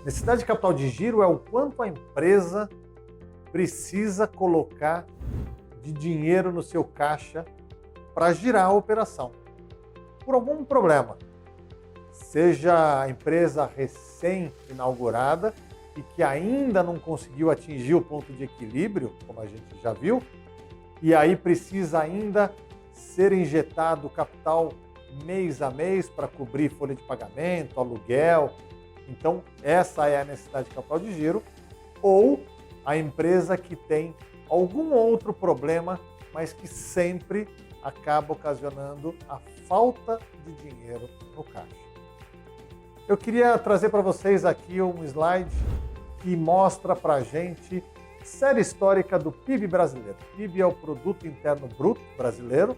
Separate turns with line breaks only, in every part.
Necessidade de capital de giro é o quanto a empresa precisa colocar de dinheiro no seu caixa para girar a operação. Por algum problema, seja a empresa recém-inaugurada e que ainda não conseguiu atingir o ponto de equilíbrio, como a gente já viu, e aí precisa ainda ser injetado capital mês a mês para cobrir folha de pagamento, aluguel. Então, essa é a necessidade de capital de giro. Ou a empresa que tem algum outro problema, mas que sempre acaba ocasionando a falta de dinheiro no caixa. Eu queria trazer para vocês aqui um slide que mostra para a gente a série histórica do PIB brasileiro. O PIB é o Produto Interno Bruto brasileiro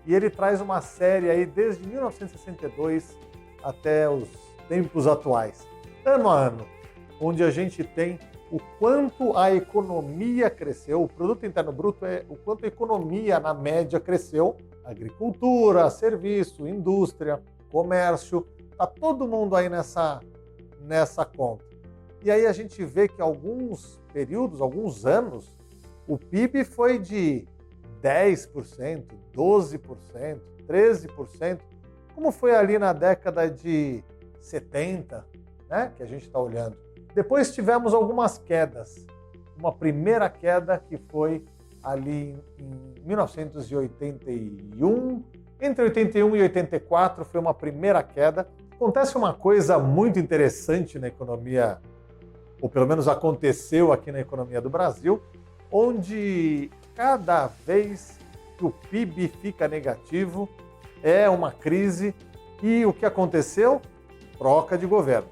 e ele traz uma série aí desde 1962 até os tempos atuais, ano a ano, onde a gente tem o quanto a economia cresceu. O Produto Interno Bruto é o quanto a economia, na média, cresceu. Agricultura, serviço, indústria, comércio, está todo mundo aí nessa conta. E aí a gente vê que alguns períodos, alguns anos, o PIB foi de 10%, 12%, 13%, como foi ali na década de 70, né, que a gente está olhando. Depois tivemos algumas quedas. Uma primeira queda que foi ali em 1981. Entre 81 e 84 foi uma primeira queda. Acontece uma coisa muito interessante na economia, ou pelo menos aconteceu aqui na economia do Brasil, onde cada vez que o PIB fica negativo é uma crise. E o que aconteceu? Troca de governo.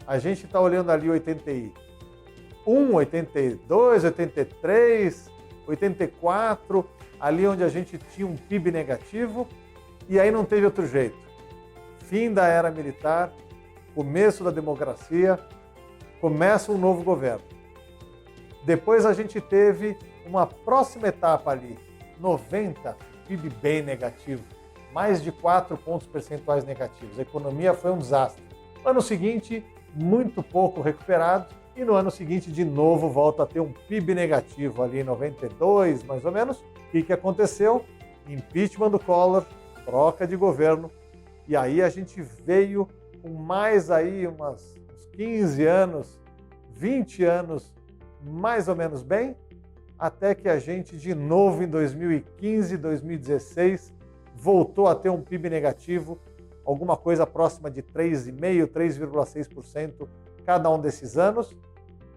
A gente está olhando ali 81, 82, 83, 84, ali onde a gente tinha um PIB negativo, e aí não teve outro jeito. Fim da era militar, começo da democracia, começa um novo governo. Depois a gente teve uma próxima etapa ali, 90, PIB bem negativo, mais de 4 pontos percentuais negativos. A economia foi um desastre. Ano seguinte, muito pouco recuperado, e no ano seguinte de novo volta a ter um PIB negativo ali em 92, mais ou menos. O que aconteceu? Impeachment do Collor, troca de governo, e aí a gente veio com mais aí uns 15 anos, 20 anos mais ou menos bem, até que a gente de novo em 2015, 2016 voltou a ter um PIB negativo, alguma coisa próxima de 3,5%, 3,6% cada um desses anos.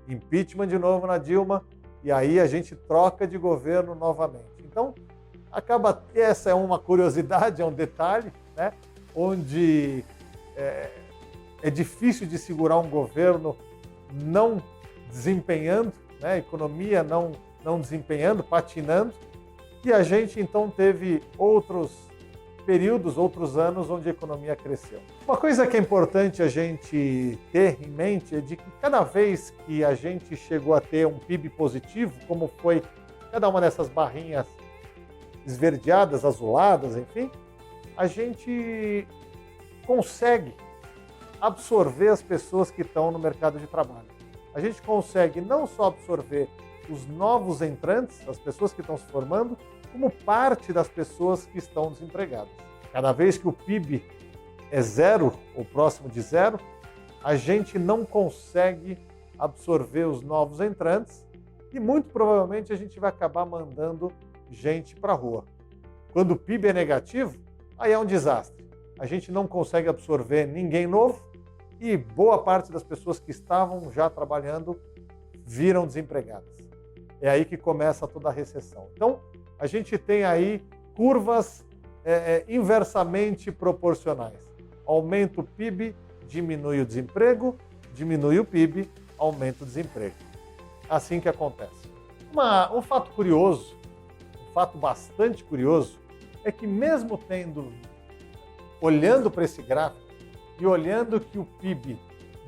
Impeachment de novo na Dilma, e aí a gente troca de governo novamente. Então, essa é uma curiosidade, é um detalhe, né? Onde é difícil de segurar um governo não desempenhando, né? A economia não desempenhando, patinando, e a gente então teve outros períodos, outros anos onde a economia cresceu. Uma coisa que é importante a gente ter em mente é de que cada vez que a gente chegou a ter um PIB positivo, como foi cada uma dessas barrinhas esverdeadas, azuladas, enfim, a gente consegue absorver as pessoas que estão no mercado de trabalho. A gente consegue não só absorver os novos entrantes, as pessoas que estão se formando, como parte das pessoas que estão desempregadas. Cada vez que o PIB é zero, ou próximo de zero, a gente não consegue absorver os novos entrantes e muito provavelmente a gente vai acabar mandando gente para a rua. Quando o PIB é negativo, aí é um desastre. A gente não consegue absorver ninguém novo e boa parte das pessoas que estavam já trabalhando viram desempregadas. É aí que começa toda a recessão. Então, a gente tem aí curvas inversamente proporcionais. Aumenta o PIB, diminui o desemprego, diminui o PIB, aumenta o desemprego. Assim que acontece. Um fato curioso, um fato bastante curioso, é que mesmo olhando para esse gráfico e olhando que o PIB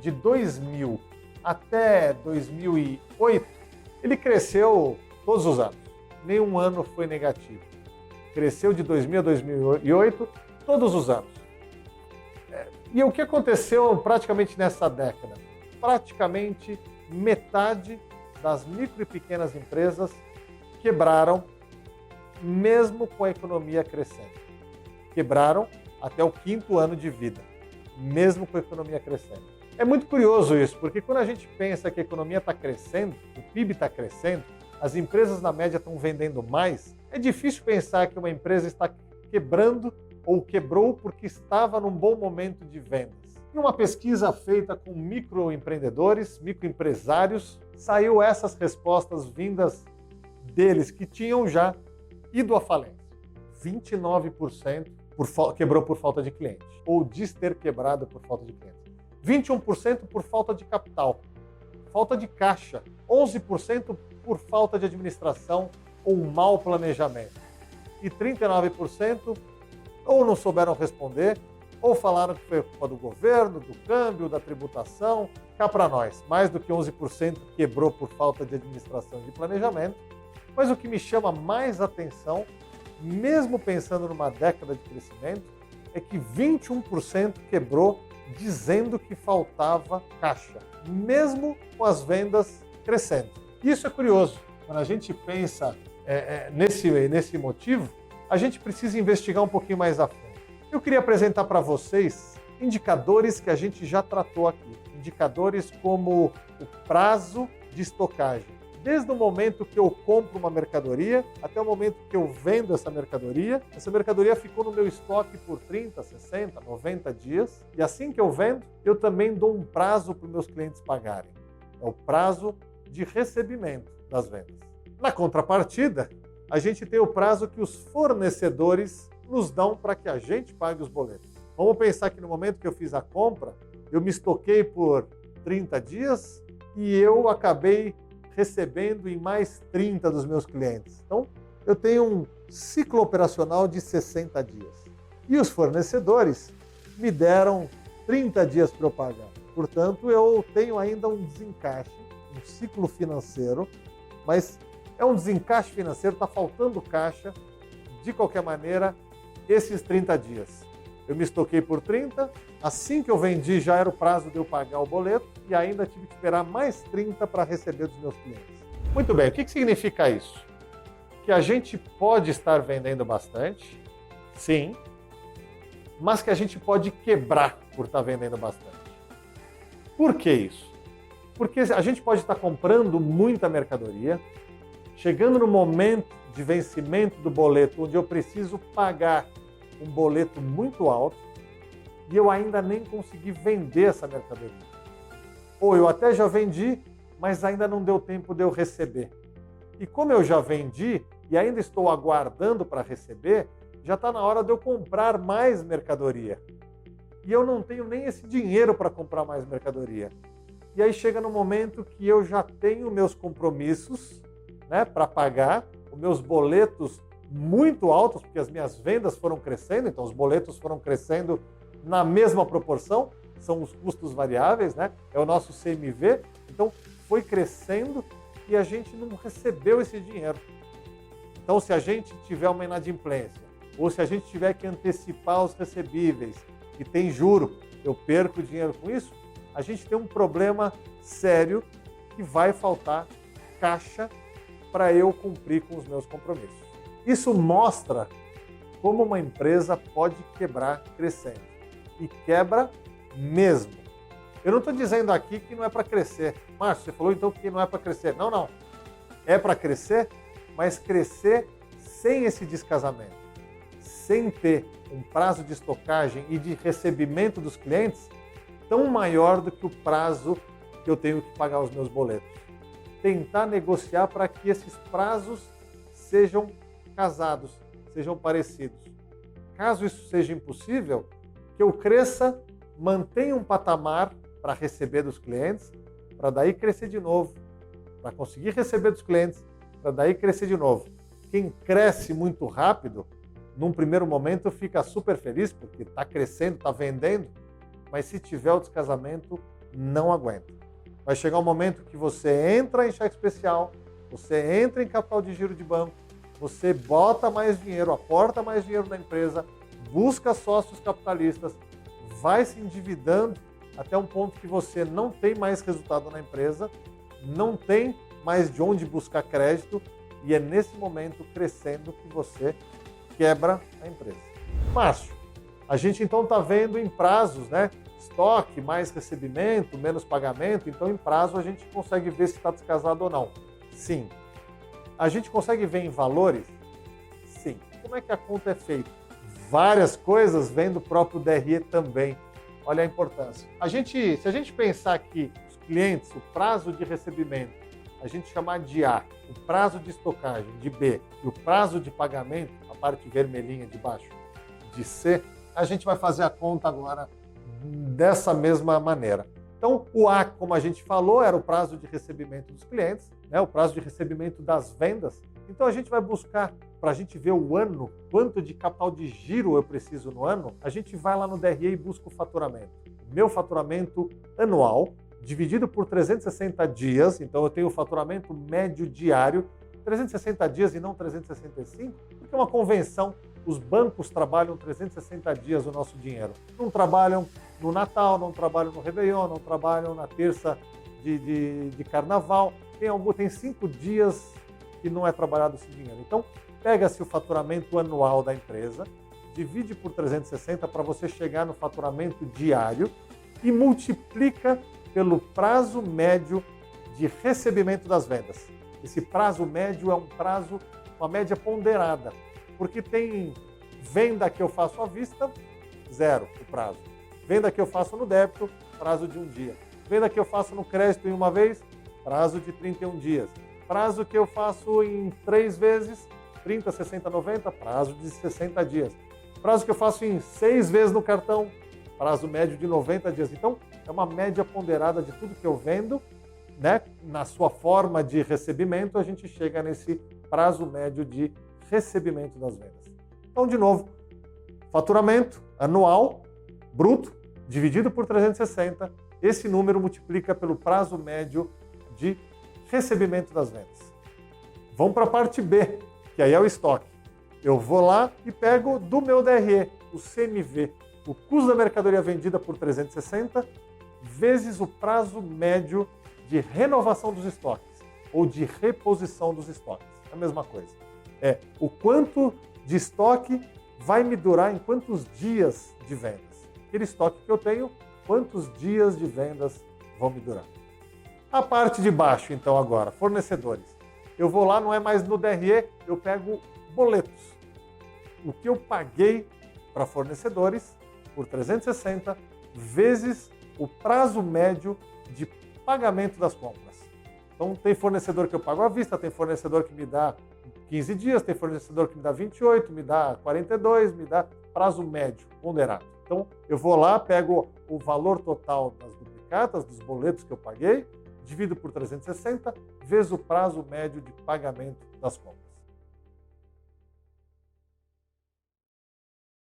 de 2000 até 2008, ele cresceu todos os anos. Nenhum ano foi negativo. Cresceu de 2000 a 2008 todos os anos. E o que aconteceu praticamente nessa década? praticamente metade das micro e pequenas empresas quebraram, mesmo com a economia crescendo. Quebraram até o 5º ano de vida, mesmo com a economia crescendo. É muito curioso isso, porque quando a gente pensa que a economia está crescendo, o PIB está crescendo, as empresas na média estão vendendo mais, é difícil pensar que uma empresa está quebrando ou quebrou porque estava num bom momento de vendas. Em uma pesquisa feita com microempreendedores, microempresários, saiu essas respostas vindas deles que tinham já ido à falência. 29% quebrou por falta de cliente, ou diz ter quebrado por falta de cliente. 21% por falta de capital, falta de caixa. 11% por falta de administração ou mau planejamento. E 39% ou não souberam responder, ou falaram que foi culpa do governo, do câmbio, da tributação. Cá para nós, mais do que 11% quebrou por falta de administração e de planejamento. Mas o que me chama mais atenção, mesmo pensando numa década de crescimento, é que 21% quebrou dizendo que faltava caixa, mesmo com as vendas crescendo. Isso é curioso. Quando a gente pensa nesse motivo, a gente precisa investigar um pouquinho mais a fundo. Eu queria apresentar para vocês indicadores que a gente já tratou aqui. Indicadores como o prazo de estocagem. Desde o momento que eu compro uma mercadoria até o momento que eu vendo essa mercadoria ficou no meu estoque por 30, 60, 90 dias. E assim que eu vendo, eu também dou um prazo para os meus clientes pagarem. É o prazo de recebimento das vendas. Na contrapartida, a gente tem o prazo que os fornecedores nos dão para que a gente pague os boletos. Vamos pensar que no momento que eu fiz a compra, eu me estoquei por 30 dias e eu acabei recebendo em mais 30 dos meus clientes. Então, eu tenho um ciclo operacional de 60 dias. E os fornecedores me deram 30 dias para eu pagar. Portanto, eu tenho ainda um desencaixe, um ciclo financeiro, mas é um desencaixe financeiro, está faltando caixa. De qualquer maneira, esses 30 dias. Eu me estoquei por 30, assim que eu vendi já era o prazo de eu pagar o boleto e ainda tive que esperar mais 30 para receber dos meus clientes. Muito bem, o que significa isso? Que a gente pode estar vendendo bastante, sim, mas que a gente pode quebrar por estar vendendo bastante. Por que isso? Porque a gente pode estar comprando muita mercadoria, chegando no momento de vencimento do boleto, onde eu preciso pagar um boleto muito alto e eu ainda nem consegui vender essa mercadoria. Ou eu até já vendi, mas ainda não deu tempo de eu receber. E como eu já vendi e ainda estou aguardando para receber, já está na hora de eu comprar mais mercadoria. E eu não tenho nem esse dinheiro para comprar mais mercadoria. E aí chega no momento que eu já tenho meus compromissos, né, para pagar, os meus boletos muito altos, porque as minhas vendas foram crescendo, então os boletos foram crescendo na mesma proporção, são os custos variáveis, né? É o nosso CMV, então foi crescendo e a gente não recebeu esse dinheiro. Então, se a gente tiver uma inadimplência, ou se a gente tiver que antecipar os recebíveis e tem juro, eu perco dinheiro com isso, a gente tem um problema sério que vai faltar caixa para eu cumprir com os meus compromissos. Isso mostra como uma empresa pode quebrar crescendo. E quebra mesmo. Eu não estou dizendo aqui que não é para crescer. Márcio, você falou então que não é para crescer. Não, não. É para crescer, mas crescer sem esse descasamento. Sem ter um prazo de estocagem e de recebimento dos clientes tão maior do que o prazo que eu tenho que pagar os meus boletos. Tentar negociar para que esses prazos sejam casados, sejam parecidos. Caso isso seja impossível, que eu cresça, mantenha um patamar para receber dos clientes, para daí crescer de novo, para conseguir receber dos clientes, para daí crescer de novo. Quem cresce muito rápido, num primeiro momento fica super feliz porque está crescendo, está vendendo, mas se tiver o descasamento, não aguenta. Vai chegar um momento que você entra em cheque especial, você entra em capital de giro de banco, você bota mais dinheiro, aporta mais dinheiro na empresa, busca sócios capitalistas, vai se endividando até um ponto que você não tem mais resultado na empresa, não tem mais de onde buscar crédito e é nesse momento crescendo que você quebra a empresa. Márcio, a gente então está vendo em prazos, né? Estoque, mais recebimento, menos pagamento, então em prazo a gente consegue ver se está descasado ou não. Sim. A gente consegue ver em valores? Sim. Como é que a conta é feita? Várias coisas vêm do próprio DRE também. Olha a importância. Se a gente pensar que os clientes, o prazo de recebimento, a gente chamar de A, o prazo de estocagem de B e o prazo de pagamento, a parte vermelhinha de baixo, de C, a gente vai fazer a conta agora dessa mesma maneira. Então, o A, como a gente falou, era o prazo de recebimento dos clientes, né? O prazo de recebimento das vendas. Então, a gente vai buscar, para a gente ver o ano, quanto de capital de giro eu preciso no ano, a gente vai lá no DRE e busca o faturamento. Meu faturamento anual, dividido por 360 dias, então eu tenho o faturamento médio diário, 360 dias e não 365, porque é uma convenção. Os bancos trabalham 360 dias o nosso dinheiro. Não trabalham no Natal, não trabalham no Réveillon, não trabalham na terça de Carnaval. Tem 5 dias que não é trabalhado esse dinheiro. Então, pega-se o faturamento anual da empresa, divide por 360 para você chegar no faturamento diário e multiplica pelo prazo médio de recebimento das vendas. Esse prazo médio é uma média ponderada, porque tem venda que eu faço à vista, 0 o prazo. Venda que eu faço no débito, prazo de 1 dia. Venda que eu faço no crédito em uma vez, prazo de 31 dias. Prazo que eu faço em 3 vezes, 30, 60, 90, prazo de 60 dias. Prazo que eu faço em 6 vezes no cartão, prazo médio de 90 dias. Então, é uma média ponderada de tudo que eu vendo, né? Na sua forma de recebimento, a gente chega nesse prazo médio de recebimento das vendas. Então, de novo, faturamento anual, bruto, dividido por 360, esse número multiplica pelo prazo médio de recebimento das vendas. Vamos para a parte B, que aí é o estoque. Eu vou lá e pego do meu DRE, o CMV, o custo da mercadoria vendida por 360, vezes o prazo médio de renovação dos estoques, ou de reposição dos estoques. É a mesma coisa. É o quanto de estoque vai me durar em quantos dias de vendas. Aquele estoque que eu tenho, quantos dias de vendas vão me durar. A parte de baixo, então, agora, fornecedores. Eu vou lá, não é mais no DRE, eu pego boletos. O que eu paguei para fornecedores por 360 vezes o prazo médio de pagamento das compras. Então, tem fornecedor que eu pago à vista, tem fornecedor que me dá 15 dias, tem fornecedor que me dá 28, me dá 42, me dá prazo médio, ponderado. Então, eu vou lá, pego o valor total das duplicatas, dos boletos que eu paguei, divido por 360, vezes o prazo médio de pagamento das compras.